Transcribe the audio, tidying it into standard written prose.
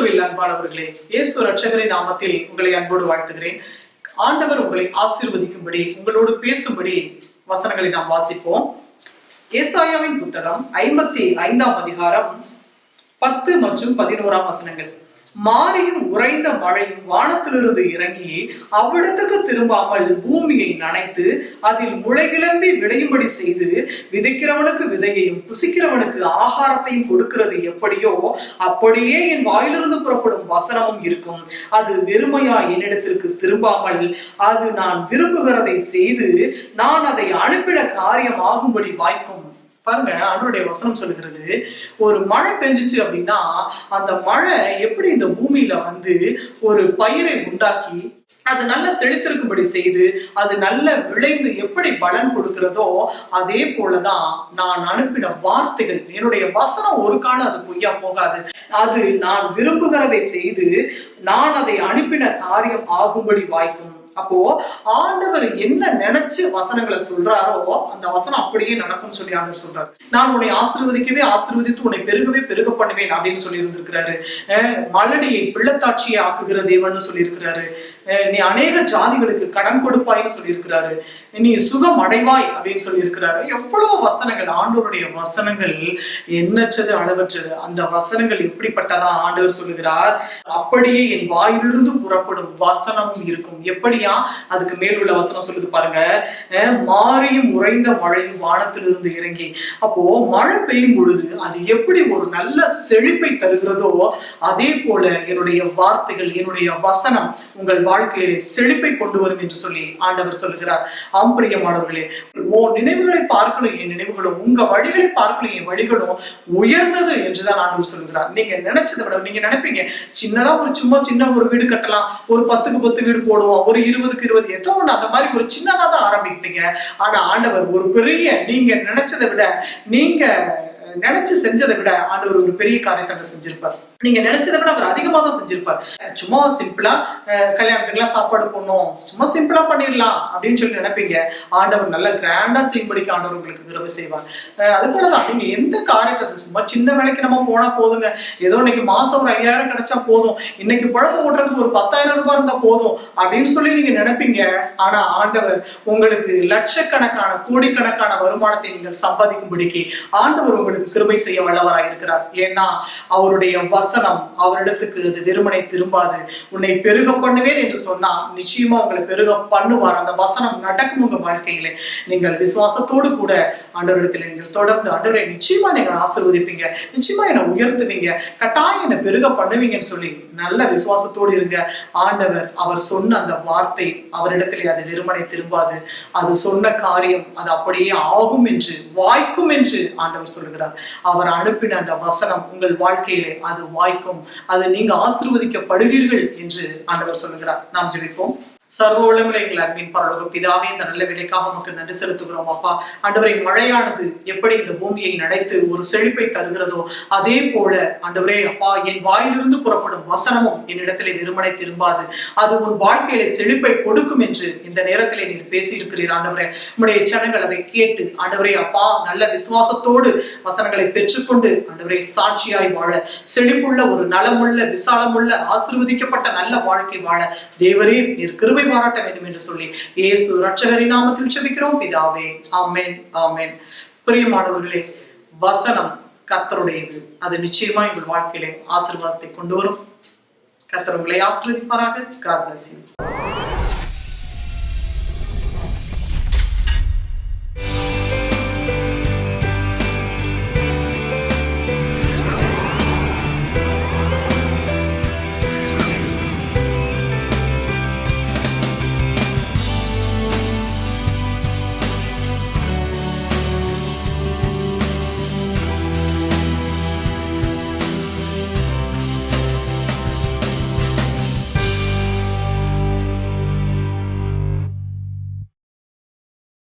கிறிஸ்துவில் அன்பானவர்களே, இயேசு ரட்சகரின் நாமத்தில் உங்களை அன்போடு வாழ்த்துகிறேன். ஆண்டவர் உங்களை ஆசீர்வதிக்கும்படி, உங்களோடு பேசும்படி வசனங்களை நாம் வாசிப்போம். ஏசாயாவின் புத்தகம் 55ஆம் அதிகாரம் 10 மற்றும் 11 வசனங்கள். மாரியும் உறைந்த மழையும் வானத்திலிருந்து இறங்கி அவ்விடத்துக்கு திரும்பாமல் பூமியை நனைத்து அதில் முளை கிளம்பி விளையும்படி செய்து விதைக்கிறவனுக்கு விதையையும் புசிக்கிறவனுக்கு ஆகாரத்தையும் கொடுக்கிறது எப்படியோ அப்படியே என் வாயிலிருந்து புறப்படும் வசனமும் இருக்கும். அது வெறுமையா என்னிடத்திற்கு திரும்பாமல் அது நான் விரும்புகிறதை செய்து நான் அதை அனுப்பிட காரியம் ஆகும்படி வாய்க்கும். பாருங்க, ஆண்டவருடைய வசனம் சொல்லுகிறது, ஒரு மழை பெஞ்சிச்சு அப்படின்னா அந்த மழை எப்படி இந்த பூமியில ஒரு பயிரை உண்டாக்கி அது நல்ல செழித்திருக்கும்படி செய்து அது நல்ல விளைந்து எப்படி பலன் கொடுக்கிறதோ அதே போலதான் நான் அனுப்பின வார்த்தைகள், என்னுடைய வசனம் ஒரு காலம் அது பொய்யா போகாது. அது நான் விரும்புகிறதை செய்து நான் அதை அனுப்பின காரியம் ஆகும்படி வாய்க்கும். அப்போ ஆண்டவர் என்ன நினைச்சு வசனங்களை சொல்றாரோ அந்த வசனம் அப்படியே நடக்கும் சொல்லி ஆண்டவர் சொல்றாரு. நான் உன்னை ஆசீர்வதிக்கவே ஆசீர்வதித்து உன்னை பெருகவே பெருக பண்ணுவேன் அப்படின்னு சொல்லி இருந்திருக்கிறாரு. மலடியை பிள்ளத்தாட்சியை ஆக்குகிற தேவன்னு சொல்லி இருக்கிறாரு. நீ அநேக ஜாதிகளுக்கு கடன் கொடுப்பாய்ன்னு சொல்லி இருக்கிறாரு. நீ சுகம் அடைவாய் அப்படின்னு சொல்லி இருக்கிறாரு. எவ்வளவு வசனங்கள், ஆண்டவருடைய வசனங்கள் எண்ணற்றது அளவற்றது. அந்த வசனங்கள் எப்படிப்பட்டதா ஆண்டவர் சொல்லுகிறார், அப்படியே என் வாயிலிருந்து புறப்படும் வசனமும் இருக்கும். எப்படியா? அதுக்கு மேல் உள்ள வசனம் சொல்லுது பாருங்க, மாரியும் உறைந்த மழையும் வானத்திலிருந்து இறங்கி. அப்போ மழை பெய்யும் பொழுது அது எப்படி ஒரு நல்ல செழிப்பை தருகிறதோ அதே போல என்னுடைய வார்த்தைகள், என்னுடைய வசனம் உங்கள் வாழ்க்கையிலே செழிப்பை கொண்டு வரும் என்று சொல்லி ஆண்டவர் சொல்லுகிறார். ஆம்பிரியமானவர்களே, உன் நினைவுகளை பார்க்கணும் என் நினைவுகளும், உங்க வழிகளை பார்க்கணும் என் வழிகளும் உயர்ந்தது என்றுதான் ஆண்டவர் சொல்லுகிறார். நீங்க நினைச்சதை விட, நீங்க நினைப்பீங்க சின்னதா சும்மா சின்ன ஒரு வீடு கட்டலாம், ஒரு 10க்கு 10 வீடு போடுவோம், ஒரு 20க்கு 20 ஏதோ ஒண்ணு அந்த மாதிரி ஒரு சின்னதா தான் ஆரம்பிப்பீங்க. ஆனா ஆண்டவர் ஒரு பெரிய, நீங்க நினைச்சதை விட, நீங்க நினைச்சு செஞ்சதை விட ஆண்டவர் ஒரு பெரிய காரியத்தை செஞ்சிருப்பார். நீங்க நினைச்சதை விட அவர் அதிகமா தான் செஞ்சிருப்பார். சும்மா சிம்பிளா கல்யாணத்துக்குலாம் சாப்பாடு போடணும், சும்மா சிம்பிளா பண்ணிடலாம் அப்படின்னு சொல்லி நினைப்பீங்க. ஆண்டவர் நல்ல கிராண்டா செய்யும்படிக்கு ஆண்டவர் உங்களுக்கு கிருபை செய்வார். அது போலதான் நீங்க எந்த காரியத்தை சும்மா சின்ன வேலைக்கு நம்ம போனா போதுங்க, ஏதோ இன்னைக்கு மாசம் ஒரு 5000 கிடைச்சா போதும், இன்னைக்கு பழக்கம் ஓட்டுறதுக்கு ஒரு 10,000 ரூபாய் இருந்தா போதும் அப்படின்னு சொல்லி நீங்க நினைப்பீங்க. ஆனா ஆண்டவர் உங்களுக்கு லட்சக்கணக்கான கோடிக்கணக்கான வருமானத்தை நீங்கள் சம்பாதிக்கும்படிக்கு ஆண்டவர் உங்களுக்கு கிருபை செய்ய வல்லவராய் இருக்கிறார். ஏன்னா அவருடைய வசனம் அவரிடத்துக்கு அது வெறுமனை திரும்பாது. உன்னை பெருக பண்ணுவேன் என்று சொன்னா நிச்சயமா உங்களை பெருக பண்ணுவார். அந்த வசனம் நடக்கும் உங்க வாழ்க்கையிலே. நீங்கள் விசுவாசத்தோடு கூட ஆண்டவரிடத்தில் நீங்கள் தொடர்ந்து, ஆண்டவரை நிச்சயமா நீங்கள் ஆசீர்வதிப்பீங்க, நிச்சயமா என்னை உயர்த்துவீங்க, கட்டாயம் என்னை பெருக பண்ணுவீங்கன்னு சொல்லி நல்ல விசுவாசத்தோடு இருங்க. ஆண்டவர் அவர் சொன்ன அந்த வார்த்தை அவரிடத்திலே அது வெறுமனை திரும்பாது. அது சொன்ன காரியம் அது அப்படியே ஆகும் என்று, வாய்க்கும் என்று ஆண்டவர் சொல்லுகிறார். அவர் அனுப்பின அந்த வசனம் உங்கள் வாழ்க்கையிலே அது வாய்க்கும், அது நீங்க ஆசீர்வதிக்கப்படுவீர்கள் என்று ஆண்டவர் சொல்லுகிறார். நாம் ஜெபிப்போம். சர்வ வல்லமையுள்ள எங்கள் அன்பின் பரலோக பிதாவே, இந்த நல்ல வேலைக்காக நமக்கு நன்றி செலுத்துகிறோம் அப்பா. ஆண்டவரை, மழையானது எப்படி இந்த பூமியை நனைத்து ஒரு செழிப்பை தருகிறதோ அதே போல ஆண்டவரே அப்பா, என் வாயிலிருந்து புறப்படும் வசனமும் என்னிடத்திலே வெறுமனை திரும்பாது, அது உன் வாழ்க்கையிலே செழிப்பை கொடுக்கும் என்று இந்த நேரத்திலே நீர் பேசி இருக்கிறீர். ஆண்டவரே, உம்முடைய ஜனங்கள் அதை கேட்டு ஆண்டவரே அப்பா நல்ல விசுவாசத்தோடு வசனங்களை பெற்றுக்கொண்டு ஆண்டவரே சாட்சியாய் வாழ, செழிப்புள்ள ஒரு நலமுள்ள விசாலமுள்ள ஆசீர்வதிக்கப்பட்ட நல்ல வாழ்க்கை வாழ தேவரே நீர் கிருபை பாராட்ட வேண்டும் என்று சொல்லி இயேசு ரட்சகரின் நாமத்தில் ஜெபிக்கிறோம் பிதாவே, ஆமென், ஆமென். பிரியமானவர்களே, வசனம் கர்த்தருடையது. அது நிச்சயமா உங்கள் வாழ்க்கையிலே ஆசீர்வாதத்தை கொண்டு வரும். கர்த்தர் உங்களை ஆசீர்வதிப்பாராக. God bless you.